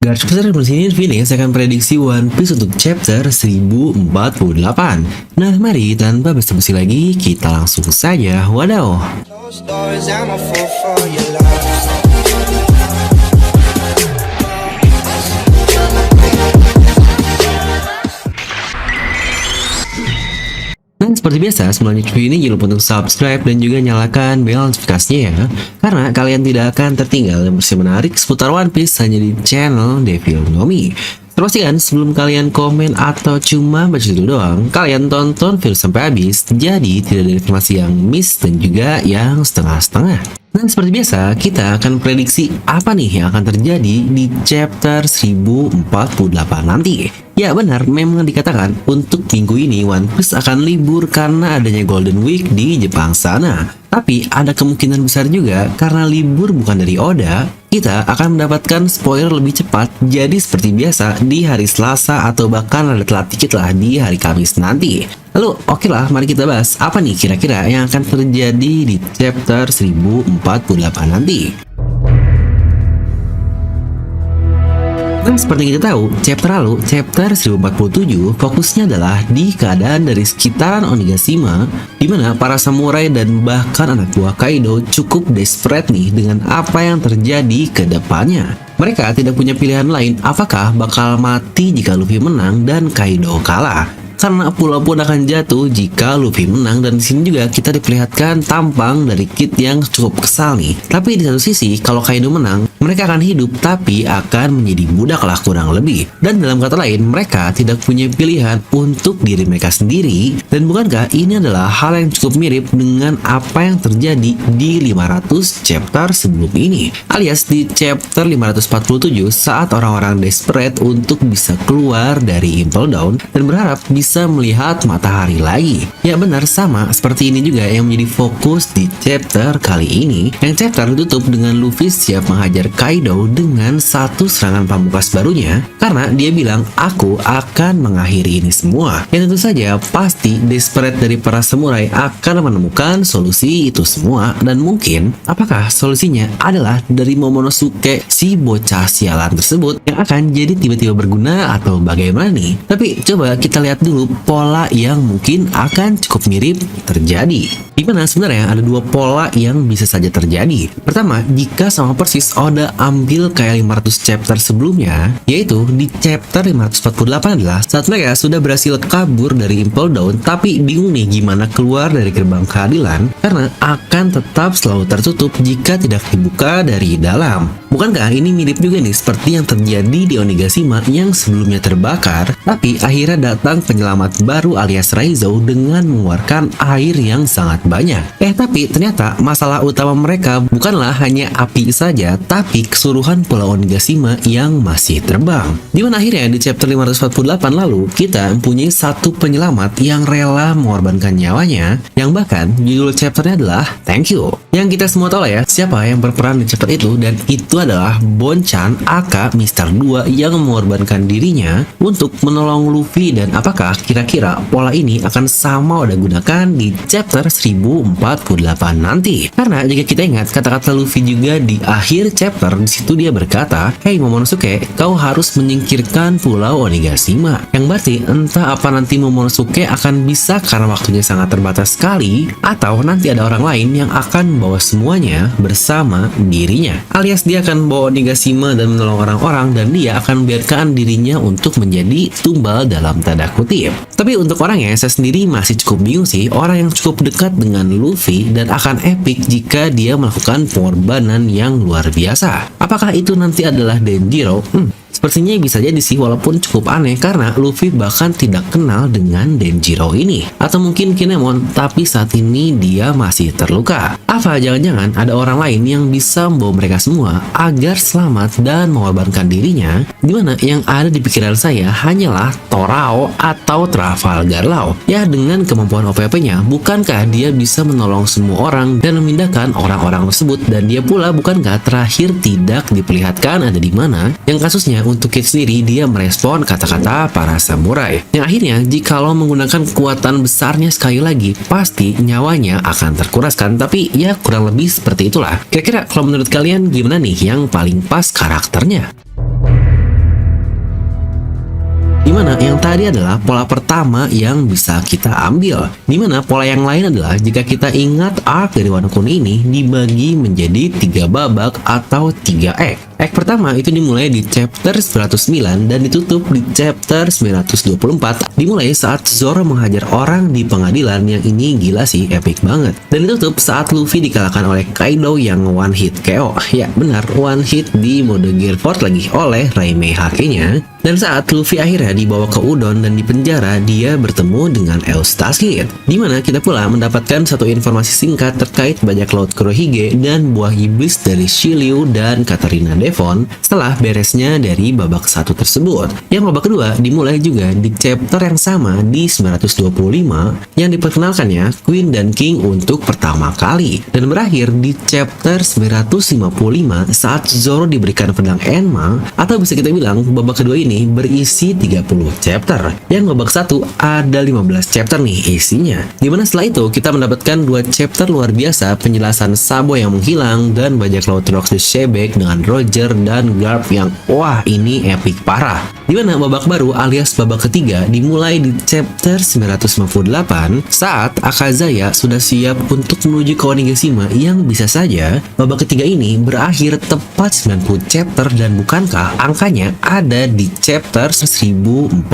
Garis besar di sini Phoenix akan prediksi One Piece untuk chapter 1048. Nah, mari tanpa basa-basi lagi, kita langsung saja wadaw. Nah, seperti biasa, sebelum lanjut video ini jangan lupa untuk subscribe dan juga nyalakan bel notifikasinya ya, karena kalian tidak akan tertinggal informasi menarik seputar One Piece hanya di channel Devil Nomi. Pastikan sebelum kalian komen atau cuma baca dulu doang, kalian tonton video sampai habis, jadi tidak ada informasi yang miss dan juga yang setengah-setengah. Dan seperti biasa, kita akan prediksi apa nih yang akan terjadi di chapter 1048 nanti. Ya benar, memang dikatakan untuk minggu ini One Piece akan libur karena adanya Golden Week di Jepang sana. Tapi ada kemungkinan besar juga karena libur bukan dari Oda, kita akan mendapatkan spoiler lebih cepat. Jadi seperti biasa di hari Selasa atau bahkan ada telat dikit lah di hari Kamis nanti. Lalu oke lah, mari kita bahas apa nih kira-kira yang akan terjadi di chapter 1048 nanti. Nah, seperti kita tahu, chapter lalu, chapter 1047, fokusnya adalah di keadaan dari sekitaran Onigashima, di mana para samurai dan bahkan anak buah Kaido cukup desperate nih dengan apa yang terjadi ke depannya. Mereka tidak punya pilihan lain apakah bakal mati jika Luffy menang dan Kaido kalah. Karena pulau pun akan jatuh jika Luffy menang, dan di sini juga kita diperlihatkan tampang dari Kid yang cukup kesal nih. Tapi di satu sisi kalau Kaido menang, mereka akan hidup tapi akan menjadi budak lah kurang lebih. Dan dalam kata lain, mereka tidak punya pilihan untuk diri mereka sendiri. Dan bukankah ini adalah hal yang cukup mirip dengan apa yang terjadi di 500 chapter sebelum ini? Alias di chapter 547 saat orang-orang desperate untuk bisa keluar dari Impel Down dan berharap bisa melihat matahari lagi. Ya benar, sama seperti ini juga yang menjadi fokus di chapter kali ini, yang chapter ditutup dengan Luffy siap menghajar Kaido dengan satu serangan pamungkas barunya, karena dia bilang aku akan mengakhiri ini semua. Ya tentu saja pasti desperate dari para samurai akan menemukan solusi itu semua, dan mungkin apakah solusinya adalah dari Momonosuke si bocah sialan tersebut yang akan jadi tiba-tiba berguna atau bagaimana nih? Tapi coba kita lihat dulu pola yang mungkin akan cukup mirip terjadi. Dimana sebenarnya ada dua pola yang bisa saja terjadi. Pertama, jika sama persis Oda ambil kayak 500 chapter sebelumnya, yaitu di chapter 548 adalah saat mereka sudah berhasil kabur dari Impel Down tapi bingung nih gimana keluar dari gerbang keadilan karena akan tetap selalu tertutup jika tidak dibuka dari dalam. Bukankah ini mirip juga nih seperti yang terjadi di Onigashima yang sebelumnya terbakar, tapi akhirnya datang penyelamat baru alias Raizo dengan mengeluarkan air yang sangat banyak. Tapi ternyata masalah utama mereka bukanlah hanya api saja, tapi keseluruhan pulau Onigashima yang masih terbang. Dimana akhirnya di chapter 548 lalu, kita mempunyai satu penyelamat yang rela mengorbankan nyawanya, yang bahkan judul chapternya adalah Thank You. Yang kita semua tahu lah ya, siapa yang berperan di chapter itu, dan itu adalah Bonchan aka Mister 2 yang mengorbankan dirinya untuk menolong Luffy. Dan apakah kira-kira pola ini akan sama Oda gunakan di chapter 1048 nanti? Karena jika kita ingat kata-kata Luffy juga di akhir chapter, di situ dia berkata, "Hey Momonosuke, kau harus menyingkirkan pulau Onigashima." Yang berarti entah apa nanti Momonosuke akan bisa karena waktunya sangat terbatas sekali, atau nanti ada orang lain yang akan membawa semuanya bersama dirinya. Alias dia akan membawa Onigashima dan menolong orang-orang, dan dia akan membiarkan dirinya untuk menjadi tumbal dalam tanda kutip. Tapi untuk orangnya, saya sendiri masih cukup bingung sih, orang yang cukup dekat dengan Luffy dan akan epic jika dia melakukan pengorbanan yang luar biasa. Apakah itu nanti adalah Denjiro? Sepertinya bisa jadi sih, walaupun cukup aneh karena Luffy bahkan tidak kenal dengan Denjiro ini. Atau mungkin Kinemon, tapi saat ini dia masih terluka. Apa jangan-jangan ada orang lain yang bisa membawa mereka semua agar selamat dan mengorbankan dirinya? Dimana yang ada di pikiran saya hanyalah Torao atau Trafalgar Law. Ya, dengan kemampuan OPP-nya, bukankah dia bisa menolong semua orang dan memindahkan orang-orang tersebut? Dan dia pula bukankah terakhir tidak diperlihatkan ada di mana? Yang kasusnya untuk Kid sendiri, dia merespon kata-kata para samurai. Yang akhirnya, jikalau menggunakan kekuatan besarnya sekali lagi, pasti nyawanya akan terkuraskan. Tapi ya kurang lebih seperti itulah. Kira-kira kalau menurut kalian gimana nih yang paling pas karakternya? Dimana yang tadi adalah pola pertama yang bisa kita ambil. Dimana pola yang lain adalah jika kita ingat arc dari Wano Kuni ini dibagi menjadi 3 babak atau 3 act. Act pertama itu dimulai di chapter 909 dan ditutup di chapter 924. Dimulai saat Zoro menghajar orang di pengadilan, yang ini gila sih, epic banget. Dan ditutup saat Luffy dikalahkan oleh Kaido yang one hit KO. Ya benar, one hit di mode Gear Force lagi oleh Raime Hake-nya. Dan saat Luffy akhirnya dibawa ke Udon dan dipenjara, dia bertemu dengan Eustace, dimana kita pula mendapatkan satu informasi singkat terkait bajak laut Kurohige dan buah iblis dari Shiryu dan Katarina Devon setelah beresnya dari babak 1 tersebut. Yang babak kedua dimulai juga di chapter yang sama di 925 yang diperkenalkannya Queen dan King untuk pertama kali, dan berakhir di chapter 955 saat Zoro diberikan pedang Enma, atau bisa kita bilang babak kedua ini berisi 30 chapter. Yang babak 1 ada 15 chapter nih isinya. Dimana setelah itu kita mendapatkan 2 chapter luar biasa penjelasan Sabo yang menghilang dan bajak laut Roxy Shebek dengan Roger dan Garp yang wah ini epic parah. Dimana babak baru alias babak ketiga dimulai di chapter 998 saat Akazaya sudah siap untuk menuju ke Onigashima, yang bisa saja babak ketiga ini berakhir tepat 90 chapter dan bukankah angkanya ada di chapter 1048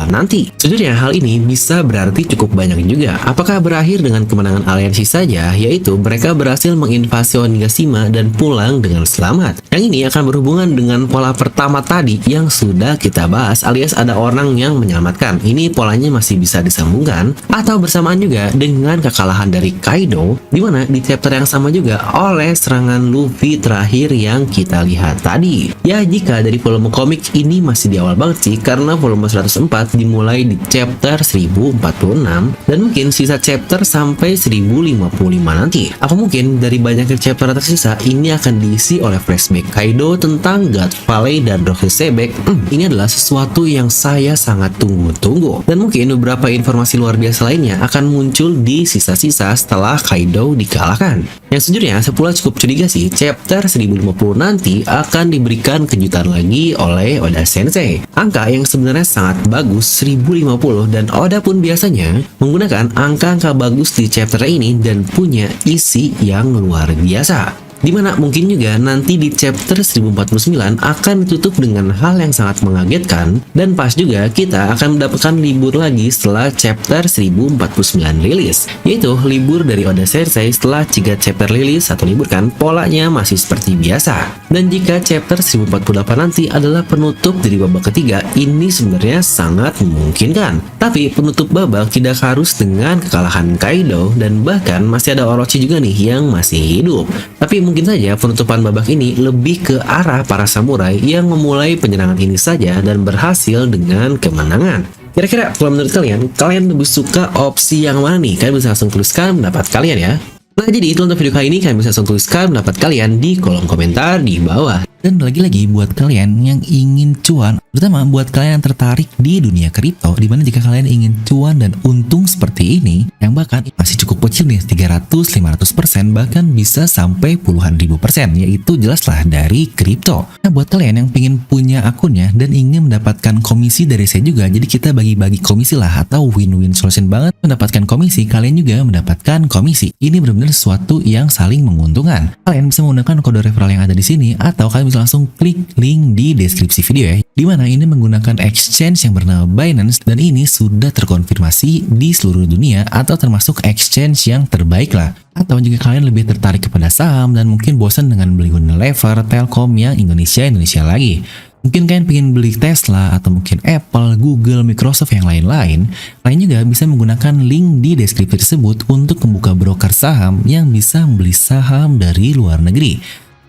nanti. Sejujurnya hal ini bisa berarti cukup banyak juga. Apakah berakhir dengan kemenangan aliansi saja, yaitu mereka berhasil menginvasi Onigashima dan pulang dengan selamat. Yang ini akan berhubungan dengan pola pertama tadi yang sudah kita bahas, alias ada orang yang menyelamatkan. Ini polanya masih bisa disambungkan atau bersamaan juga dengan kekalahan dari Kaido, dimana di chapter yang sama juga oleh serangan Luffy terakhir yang kita lihat tadi. Ya jika dari volume komik ini masih di awal banget sih, karena volume 104 dimulai di chapter 1046 dan mungkin sisa chapter sampai 1055 nanti. Apa mungkin dari banyaknya chapter tersisa ini akan diisi oleh flashback Kaido tentang God Valley dan Roxy Shebek? Ini adalah sesuatu yang saya sangat tunggu-tunggu, dan mungkin beberapa informasi luar biasa lainnya akan muncul di sisa-sisa setelah Kaido dikalahkan. Yang sejujurnya sepula cukup curiga sih, chapter 1050 nanti akan diberikan kejutan lagi oleh Oda Sensei. Angka yang sebenarnya sangat bagus 1050, dan Oda pun biasanya menggunakan angka-angka bagus di chapter ini dan punya isi yang luar biasa. Dimana mungkin juga nanti di chapter 1049 akan ditutup dengan hal yang sangat mengagetkan, dan pas juga kita akan mendapatkan libur lagi setelah chapter 1049 rilis, yaitu libur dari Oda Sensei setelah 3 chapter rilis 1 libur kan, polanya masih seperti biasa. Dan jika chapter 1048 nanti adalah penutup dari babak ketiga, ini sebenarnya sangat memungkinkan. Tapi penutup babak tidak harus dengan kekalahan Kaido, dan bahkan masih ada Orochi juga nih yang masih hidup. Tapi mungkin saja penutupan babak ini lebih ke arah para samurai yang memulai penyerangan ini saja dan berhasil dengan kemenangan. Kira-kira kalau menurut kalian lebih suka opsi yang mana nih? Kalian bisa langsung tuliskan pendapat kalian ya. Nah jadi itu untuk video kali ini, kalian bisa langsung tuliskan pendapat kalian di kolom komentar di bawah. Dan lagi-lagi buat kalian yang ingin cuan, terutama buat kalian yang tertarik di dunia kripto, dimana jika kalian ingin cuan dan untung seperti ini, yang bahkan masih cukup kecil nih, 300-500%, bahkan bisa sampai puluhan ribu persen, yaitu jelaslah dari kripto. Nah buat kalian yang ingin punya akunnya dan ingin mendapatkan komisi dari saya juga, jadi kita bagi-bagi komisi lah, atau win-win solution banget. Mendapatkan komisi, kalian juga mendapatkan komisi. Ini benar-benar sesuatu yang saling menguntungkan. Kalian bisa menggunakan kode referral yang ada di sini, atau kalian bisa langsung klik link di deskripsi video ya, dimana ini menggunakan exchange yang bernama Binance, dan ini sudah terkonfirmasi di seluruh dunia atau termasuk exchange yang terbaik lah. Atau jika kalian lebih tertarik kepada saham dan mungkin bosan dengan beli Unilever, Telkom yang Indonesia lagi, mungkin kalian pengen beli Tesla atau mungkin Apple, Google, Microsoft yang lain-lain, kalian juga bisa menggunakan link di deskripsi tersebut untuk membuka broker saham yang bisa membeli saham dari luar negeri.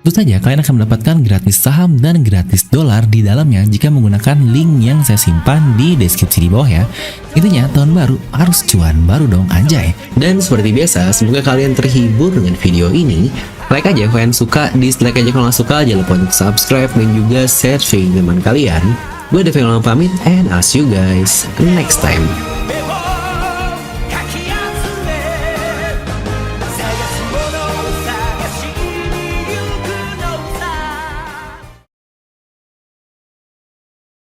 Tentu saja kalian akan mendapatkan gratis saham dan gratis dolar di dalamnya jika menggunakan link yang saya simpan di deskripsi di bawah ya. Intinya tahun baru harus cuan baru dong, anjay. Dan seperti biasa, semoga kalian terhibur dengan video ini. Like aja kalau kalian suka, dislike aja kalau nggak suka, jangan lupa untuk subscribe dan juga share ke teman kalian. Gue Devin pamit, and I'll see you guys next time.